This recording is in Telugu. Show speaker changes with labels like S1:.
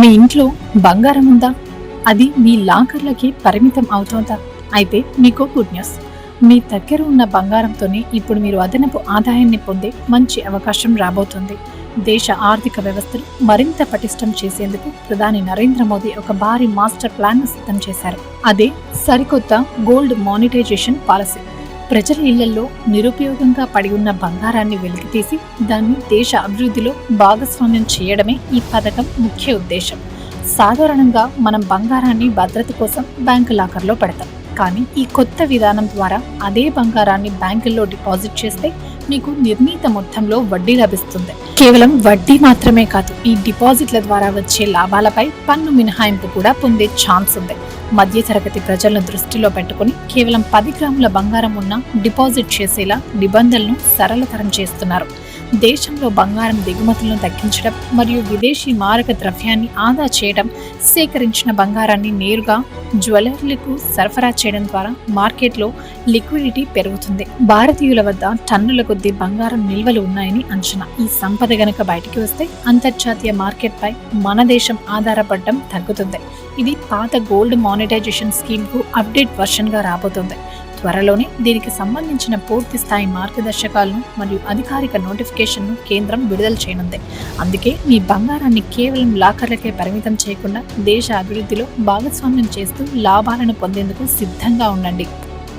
S1: మీ ఇంట్లో బంగారం ఉందా? అది మీ లాకర్లకి పరిమితం అవుతోందా? అయితే మీకు గుడ్ న్యూస్. మీ దగ్గర ఉన్న బంగారంతోనే ఇప్పుడు మీరు అదనపు ఆదాయాన్ని పొందే మంచి అవకాశం రాబోతుంది. దేశ ఆర్థిక వ్యవస్థను మరింత పటిష్టం చేసేందుకు ప్రధాని నరేంద్ర మోదీ ఒక భారీ మాస్టర్ ప్లాన్ను సిద్ధం చేశారు. అదే సరికొత్త గోల్డ్ మానిటైజేషన్ పాలసీ. ప్రజల ఇళ్లలో నిరుపయోగంగా పడి ఉన్న బంగారాన్ని వెలికితీసి దాన్ని దేశ అభివృద్ధిలో భాగస్వామ్యం చేయడమే ఈ పథకం ముఖ్య ఉద్దేశం. సాధారణంగా మనం బంగారాన్ని భద్రత కోసం బ్యాంకు లాకర్లో పెడతాం. కానీ ఈ కొత్త విధానం ద్వారా అదే బంగారాన్ని బ్యాంకుల్లో డిపాజిట్ చేస్తే మీకు నిర్ణీత మొత్తంలో వడ్డీ లభిస్తుంది. కేవలం వడ్డీ మాత్రమే కాదు, ఈ డిపాజిట్ల ద్వారా వచ్చే లాభాలపై పన్ను మినహాయింపు కూడా పొందే ఛాన్స్ ఉంది. మధ్యతరగతి ప్రజలను దృష్టిలో పెట్టుకుని కేవలం 10 గ్రాముల బంగారం ఉన్న డిపాజిట్ చేసేలా నిబంధనలను సరళతరం చేస్తున్నారు. దేశంలో బంగారం దిగుమతులను తగ్గించడం మరియు విదేశీ మారక ద్రవ్యాన్ని ఆదా చేయడం, సేకరించిన బంగారాన్ని నేరుగా జ్యువెలర్లకు సరఫరా చేయడం ద్వారా మార్కెట్లో లిక్విడిటీ పెరుగుతుంది. భారతీయుల వద్ద టన్నుల కొద్దీ బంగారం నిల్వలు ఉన్నాయని అంచనా. ఈ సంపద గనక బయటికి వస్తే అంతర్జాతీయ మార్కెట్పై మన దేశం ఆధారపడడం తగ్గుతుంది. ఇది పాత గోల్డ్ మానిటైజేషన్ స్కీమ్ కు అప్డేట్ వర్షన్ గా రాబోతోంది. త్వరలోనే దీనికి సంబంధించిన పూర్తి స్థాయి మార్గదర్శకాలను మరియు అధికారిక నోటిఫికేషన్ను కేంద్రం విడుదల చేయనుంది. అందుకే మీ బంగారాన్ని కేవలం లాకర్లకే పరిమితం చేయకుండా దేశ అభివృద్ధిలో భాగస్వామ్యం చేస్తూ లాభాలను పొందేందుకు సిద్ధంగా ఉండండి.